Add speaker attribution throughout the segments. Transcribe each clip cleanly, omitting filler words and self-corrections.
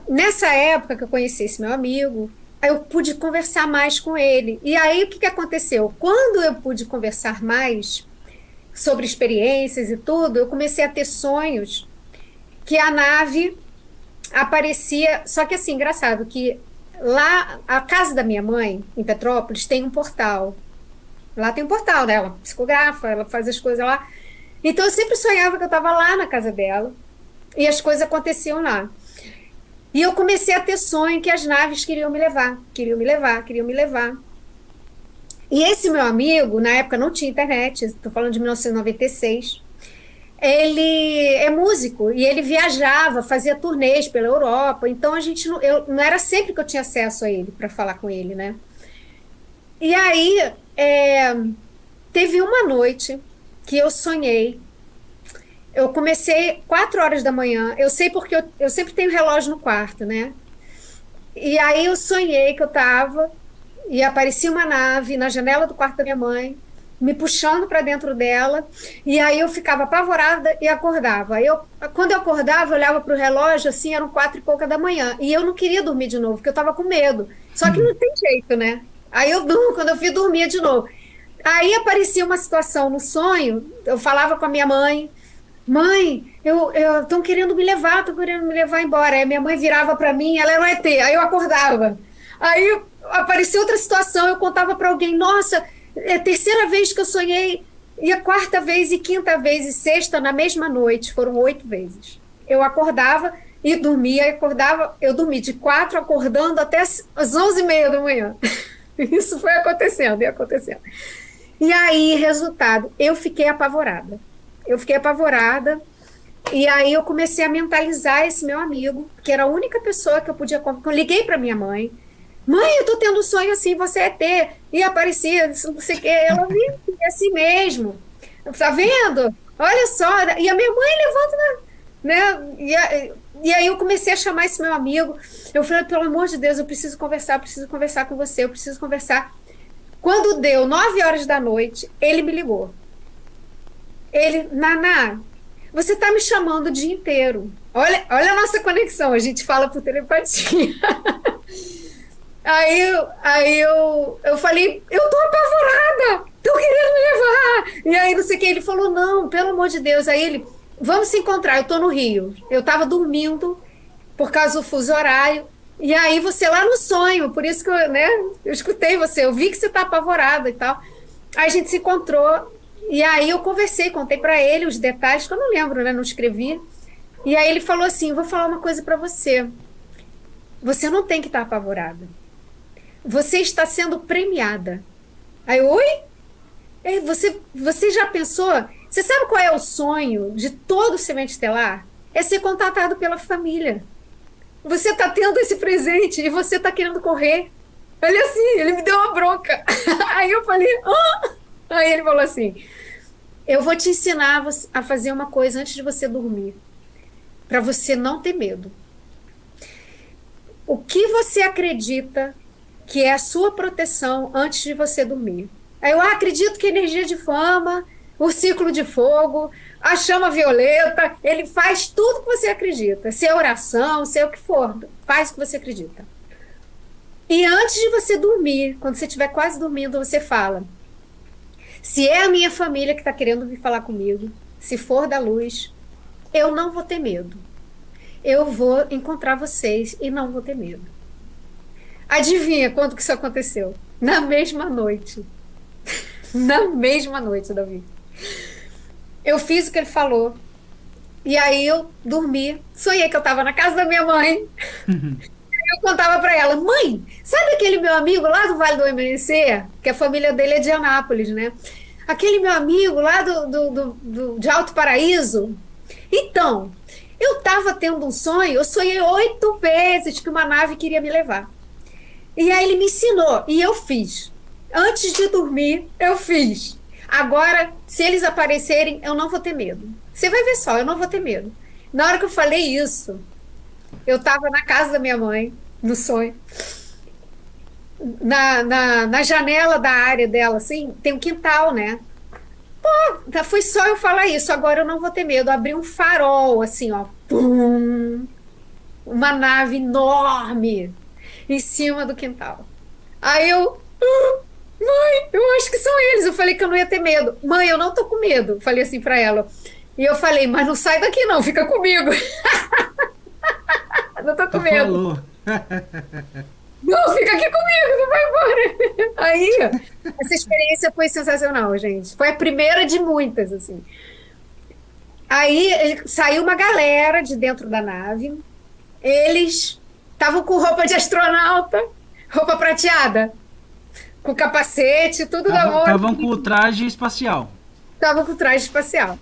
Speaker 1: Nessa época que eu conheci esse meu amigo, eu pude conversar mais com ele. E aí, o que que aconteceu? Quando eu pude conversar mais sobre experiências e tudo, eu comecei a ter sonhos que a nave aparecia. Só que assim, engraçado, que lá, a casa da minha mãe, em Petrópolis, tem um portal. Lá tem um portal, né? Ela psicografa, ela faz as coisas lá. Então eu sempre sonhava que eu estava lá na casa dela e as coisas aconteciam lá. E eu comecei a ter sonho que as naves queriam me levar, queriam me levar, queriam me levar. E esse meu amigo, na época não tinha internet, estou falando de 1996, ele é músico e ele viajava, fazia turnês pela Europa, então a gente não era sempre que eu tinha acesso a ele para falar com ele, né? E aí teve uma noite que eu sonhei. Eu comecei 4 horas da manhã. Eu sei porque eu sempre tenho relógio no quarto, né? E aí eu sonhei que eu estava e aparecia uma nave na janela do quarto da minha mãe, me puxando para dentro dela. E aí eu ficava apavorada e acordava. Quando eu acordava, eu olhava para o relógio, assim, eram 4 e pouca da manhã. E eu não queria dormir de novo, porque eu estava com medo. Só que não tem jeito, né? Aí eu durmo, quando eu fui dormir de novo. Aí aparecia uma situação no sonho, eu falava com a minha mãe. Mãe, estão querendo me levar, estão querendo me levar embora. Aí minha mãe virava para mim, ela era um ET, aí eu acordava. Aí aparecia outra situação, eu contava para alguém, nossa, é a terceira vez que eu sonhei, e a quarta vez, e quinta vez, e sexta, na mesma noite, foram 8 vezes. Eu acordava e dormia, acordava, eu dormi de 4, acordando até as 11h30 da manhã. Isso foi acontecendo, e acontecendo. E aí, resultado, eu fiquei apavorada. Eu fiquei apavorada. E aí eu comecei a mentalizar esse meu amigo, que era a única pessoa que eu podia. Eu liguei para minha mãe. Mãe, eu tô tendo um sonho assim, você é ter. E aparecia, não sei o que. Ela me é assim mesmo. Tá vendo? Olha só. E a minha mãe levanta, né? E aí eu comecei a chamar esse meu amigo. Eu falei, pelo amor de Deus, eu preciso conversar com você, eu preciso conversar. Quando deu 9 horas da noite, ele me ligou. Ele, Naná, você está me chamando o dia inteiro. Olha a nossa conexão, a gente fala por telepatia. Aí eu falei, eu tô apavorada, estão querendo me levar. E aí não sei o que, ele falou, não, pelo amor de Deus. Aí ele, vamos se encontrar, eu tô no Rio. Eu estava dormindo por causa do fuso horário. E aí você lá no sonho, por isso que eu escutei você, eu vi que você tá apavorada e tal. Aí a gente se encontrou. E aí eu conversei, contei para ele os detalhes, que eu não lembro, né? Não escrevi. E aí ele falou assim, vou falar uma coisa para você. Você não tem que estar apavorada. Você está sendo premiada. Aí, oi? Você já pensou? Você sabe qual é o sonho de todo semente estelar? É ser contatado pela família. Você está tendo esse presente e você está querendo correr. Olha assim, ele me deu uma bronca. Aí eu falei, ah! Aí ele falou assim, eu vou te ensinar a fazer uma coisa antes de você dormir, para você não ter medo. O que você acredita que é a sua proteção antes de você dormir? Aí eu acredito que a energia de fama, o ciclo de fogo, a chama violeta, ele faz tudo que você acredita. Se é oração, se é o que for, faz o que você acredita. E antes de você dormir, quando você estiver quase dormindo, você fala, se é a minha família que está querendo vir falar comigo, se for da luz, eu não vou ter medo. Eu vou encontrar vocês e não vou ter medo. Adivinha quando que isso aconteceu? Na mesma noite. Na mesma noite, Davi. Eu fiz o que ele falou. E aí eu dormi. Sonhei que eu estava na casa da minha mãe. Eu contava para ela, mãe, sabe aquele meu amigo lá do Vale do Emanhecer? Que a família dele é de Anápolis, né? Aquele meu amigo lá de Alto Paraíso. Então, eu estava tendo um sonho, eu sonhei 8 vezes que uma nave queria me levar. E aí ele me ensinou, e eu fiz. Antes de dormir, eu fiz. Agora, se eles aparecerem, eu não vou ter medo. Você vai ver só, eu não vou ter medo. Na hora que eu falei isso, eu estava na casa da minha mãe, no sonho. Na janela da área dela, assim, tem um quintal, né? Pô, foi só eu falar isso, agora eu não vou ter medo. Abri um farol, assim, ó. Pum, uma nave enorme em cima do quintal. Aí eu, mãe, eu acho que são eles. Eu falei que eu não ia ter medo. Mãe, eu não tô com medo. Falei assim pra ela. E eu falei, mas não sai daqui não, fica comigo. Não tô com
Speaker 2: Ela
Speaker 1: medo.
Speaker 2: falou.
Speaker 1: Não, fica aqui comigo, não vai embora. Aí, essa experiência foi sensacional, gente. Foi a primeira de muitas, assim. Aí saiu uma galera de dentro da nave. Eles estavam com roupa de astronauta, roupa prateada, com capacete, tudo da moda.
Speaker 2: Estavam com o traje espacial.
Speaker 1: Estavam com traje espacial.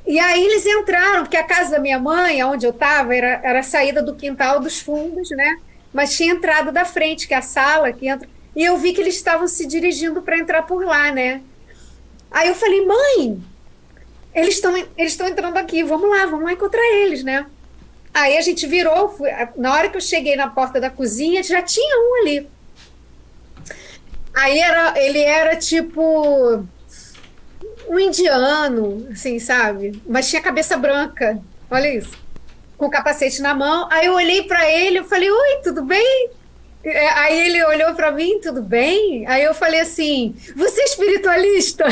Speaker 1: E aí eles entraram, porque a casa da minha mãe, onde eu estava, era a saída do quintal dos fundos, né? Mas tinha entrada da frente, que é a sala que entra. E eu vi que eles estavam se dirigindo para entrar por lá, né? Aí eu falei, mãe, eles estão entrando aqui, vamos lá encontrar eles, né? Aí a gente virou, na hora que eu cheguei na porta da cozinha, já tinha um ali. Aí ele era tipo um indiano, assim, sabe? Mas tinha cabeça branca, olha isso, com o capacete na mão. Aí eu olhei para ele, eu falei, oi, tudo bem? Aí ele olhou para mim, tudo bem? Aí eu falei assim, você é espiritualista?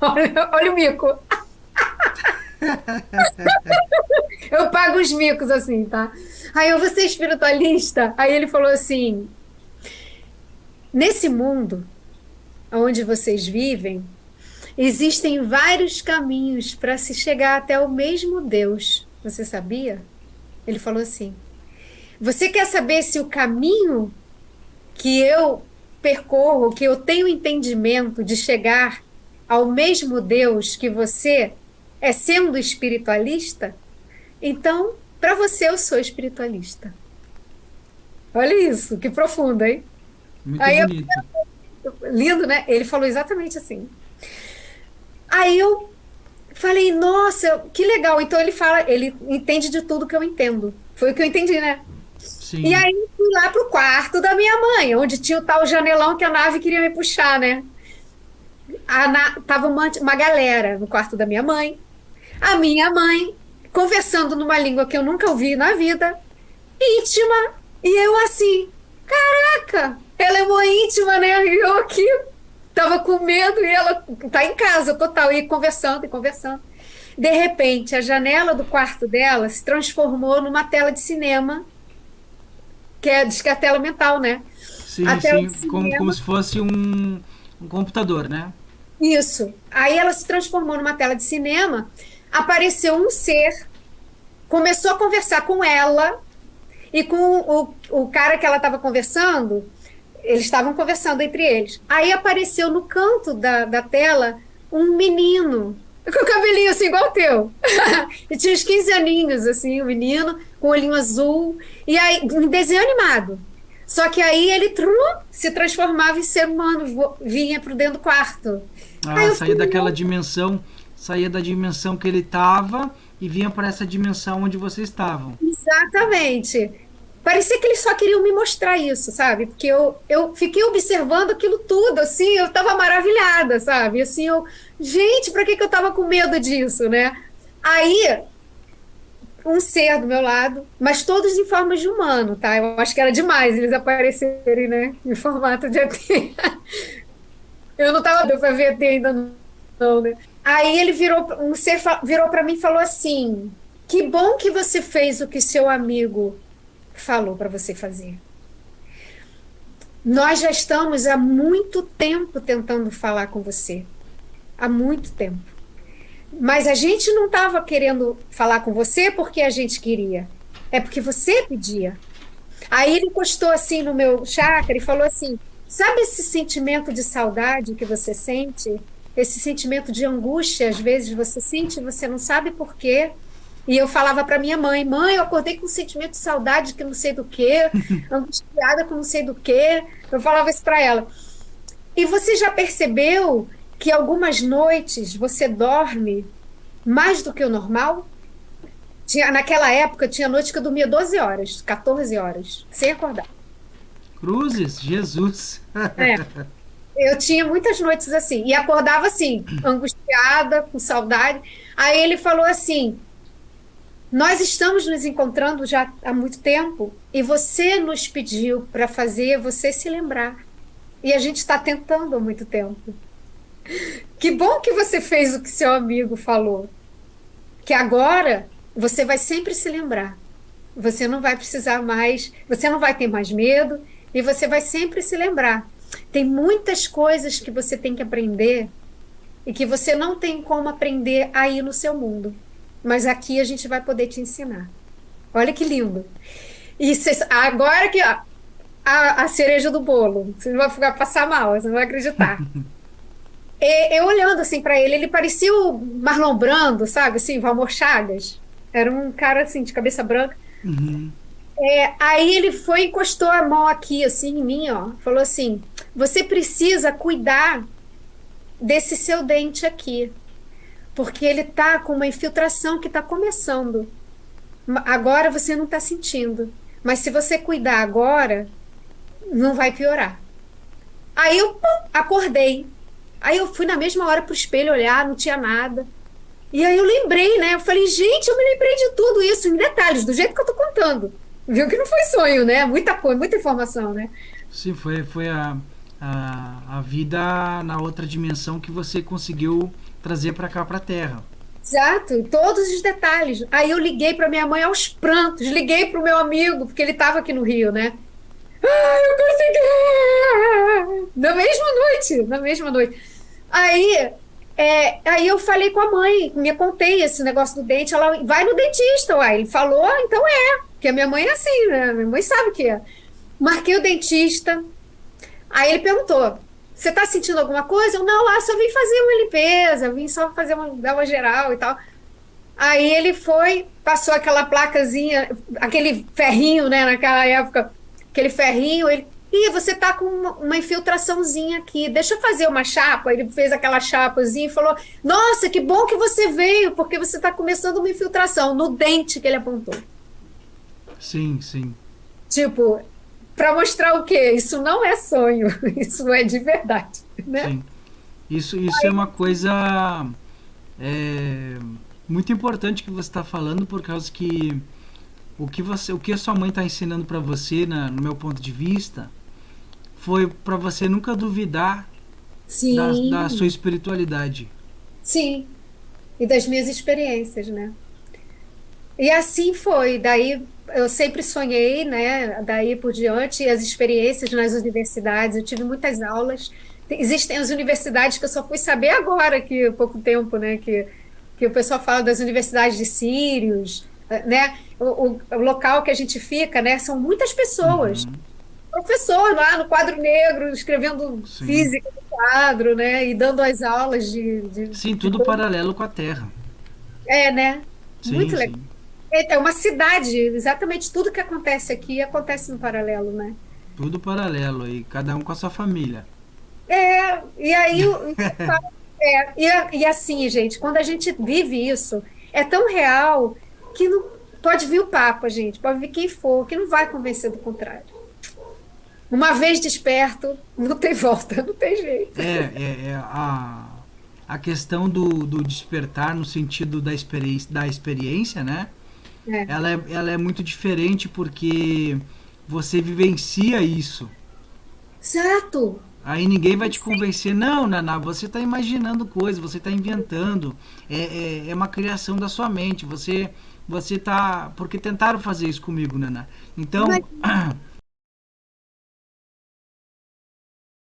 Speaker 1: Olha o mico. Eu pago os micos assim, tá? Aí eu, você é espiritualista? Aí ele falou assim, nesse mundo onde vocês vivem, existem vários caminhos para se chegar até o mesmo Deus. Você sabia? Ele falou assim: você quer saber se o caminho que eu percorro, que eu tenho entendimento de chegar ao mesmo Deus que você é sendo espiritualista? Então, para você, eu sou espiritualista. Olha isso, que profundo, hein?
Speaker 2: Muito
Speaker 1: Aí,
Speaker 2: bonito.
Speaker 1: lindo, né? Ele falou exatamente assim. Aí eu falei, nossa, que legal. Então ele fala, ele entende de tudo que eu entendo. Foi o que eu entendi, né? E
Speaker 2: Sim.
Speaker 1: aí fui lá pro quarto da minha mãe, onde tinha o tal janelão que a nave queria me puxar, né? Tava uma galera no quarto da minha mãe. A minha mãe conversando numa língua que eu nunca ouvi na vida, íntima. E eu assim, caraca, ela é uma íntima, né? E eu aqui tava com medo e ela tá em casa total, e conversando e conversando. De repente, a janela do quarto dela se transformou numa tela de cinema, diz que é a tela mental, né? A
Speaker 2: Sim,
Speaker 1: tela de
Speaker 2: sim. Como
Speaker 1: cinema,
Speaker 2: se fosse um computador, né?
Speaker 1: isso. Aí ela se transformou numa tela de cinema, apareceu um ser, começou a conversar com ela e com o cara que ela estava conversando. Eles estavam conversando entre eles. Aí apareceu no canto da tela um menino, com o cabelinho assim, igual o teu. E tinha uns 15 aninhos, assim, o menino, com o olhinho azul. E aí, um desenho animado. Só que aí ele se transformava em ser humano, vinha para dentro do quarto. Aí
Speaker 2: Ah,
Speaker 1: eu fiquei,
Speaker 2: saía da dimensão que ele estava e vinha para essa dimensão onde vocês estavam.
Speaker 1: exatamente. Parecia que eles só queriam me mostrar isso, sabe? Porque eu fiquei observando aquilo tudo, assim, eu estava maravilhada, sabe? Assim, gente, para que que eu estava com medo disso, né? Aí, um ser do meu lado, mas todos em forma de humano, tá? Eu acho que era demais eles aparecerem, né? Em formato de ET. Eu não estava para ver ET ainda, não, né? Aí ele um ser virou para mim e falou assim: que bom que você fez o que seu amigo falou para você fazer. Nós já estamos há muito tempo tentando falar com você. Há muito tempo. Mas a gente não estava querendo falar com você porque a gente queria. É porque você pedia. Aí ele encostou assim no meu chakra e falou assim: sabe esse sentimento de saudade que você sente? Esse sentimento de angústia, às vezes você sente, e você não sabe por quê. E eu falava para minha mãe: mãe, eu acordei com um sentimento de saudade que não sei do quê, angustiada com não sei do quê. Eu falava isso para ela. E você já percebeu que algumas noites você dorme mais do que o normal? Naquela época, tinha noite que eu dormia 12 horas, 14 horas, sem acordar.
Speaker 2: Cruzes, Jesus.
Speaker 1: É, eu tinha muitas noites assim, e acordava assim, angustiada, com saudade. Aí ele falou assim: Nós estamos nos encontrando já há muito tempo e você nos pediu para fazer você se lembrar. E a gente está tentando há muito tempo. Que bom que você fez o que seu amigo falou. Que agora você vai sempre se lembrar. Você não vai precisar mais, você não vai ter mais medo e você vai sempre se lembrar. Tem muitas coisas que você tem que aprender e que você não tem como aprender aí no seu mundo. Mas aqui a gente vai poder te ensinar. Olha que lindo. E agora que ó, a cereja do bolo, você não vai ficar passar mal, você não vai acreditar. Eu olhando assim para ele, ele parecia o Marlon Brando, sabe? Assim, Valmor Chagas. Era um cara assim de cabeça branca.
Speaker 2: Uhum.
Speaker 1: Aí ele foi e encostou a mão aqui, assim, em mim, ó. Falou assim: você precisa cuidar desse seu dente aqui, porque ele tá com uma infiltração que está começando. Agora você não está sentindo, mas se você cuidar agora, não vai piorar. Aí eu pum, acordei. Aí eu fui na mesma hora pro espelho olhar, não tinha nada. E aí eu lembrei, né? Eu falei, gente, eu me lembrei de tudo isso, em detalhes, do jeito que eu tô contando. Viu que não foi sonho, né? Muita coisa, muita informação, né?
Speaker 2: Sim, foi a vida na outra dimensão que você conseguiu trazer para cá, para a Terra.
Speaker 1: Exato, todos os detalhes. Aí eu liguei para minha mãe aos prantos, liguei para o meu amigo, porque ele estava aqui no Rio, né? Ah, eu consegui! Na mesma noite, na mesma noite. Aí, aí eu falei com a mãe, me contei esse negócio do dente, ela vai no dentista, uai. Ele falou, "Ah, então é, porque a minha mãe é assim, né? Minha mãe sabe o que é. Marquei o dentista, aí ele perguntou, você tá sentindo alguma coisa? Eu, não, só vim fazer uma limpeza, vim só fazer dar uma geral e tal. Aí ele foi, passou aquela placazinha, aquele ferrinho, né, naquela época, aquele ferrinho, ele, ih, você tá com uma infiltraçãozinha aqui, deixa eu fazer uma chapa. Ele fez aquela chapazinha e falou, nossa, que bom que você veio, porque você tá começando uma infiltração no dente que ele apontou.
Speaker 2: Sim, sim,
Speaker 1: Tipo, para mostrar o quê? Isso não é sonho, isso é de verdade, né?
Speaker 2: sim. Isso é uma coisa é, muito importante que você está falando, por causa que o que a sua mãe está ensinando para você, no meu ponto de vista, foi para você nunca duvidar da sua
Speaker 1: Sim,
Speaker 2: espiritualidade.
Speaker 1: sim. E das minhas experiências, né? E assim foi. Daí eu sempre sonhei, né? Daí por diante, as experiências nas universidades, eu tive muitas aulas. Existem as universidades que eu só fui saber agora, que há pouco tempo, né? Que o pessoal fala das universidades de Sírios, né? O local que a gente fica, né? São muitas pessoas.
Speaker 2: Uhum,
Speaker 1: Professor lá no quadro negro, escrevendo
Speaker 2: sim.
Speaker 1: física no quadro, né? E dando as aulas
Speaker 2: Sim,
Speaker 1: de
Speaker 2: tudo paralelo com a Terra.
Speaker 1: né? Muito
Speaker 2: Sim,
Speaker 1: legal.
Speaker 2: sim.
Speaker 1: É uma cidade, exatamente tudo que acontece aqui acontece no paralelo, né?
Speaker 2: Tudo paralelo e cada um com a sua família.
Speaker 1: E aí, e assim, gente, quando a gente vive isso, é tão real que não pode vir o Papa, gente, pode vir quem for, que não vai convencer do contrário. Uma vez desperto, não tem volta, não tem jeito.
Speaker 2: A questão do despertar no sentido da experiência, né?
Speaker 1: É.
Speaker 2: Ela é muito diferente porque você vivencia isso.
Speaker 1: Exato.
Speaker 2: Aí ninguém vai te convencer, não, Naná, você está imaginando coisas, você está inventando, é uma criação da sua mente, você tá, porque tentaram fazer isso comigo, Naná. Então,
Speaker 1: Imagina.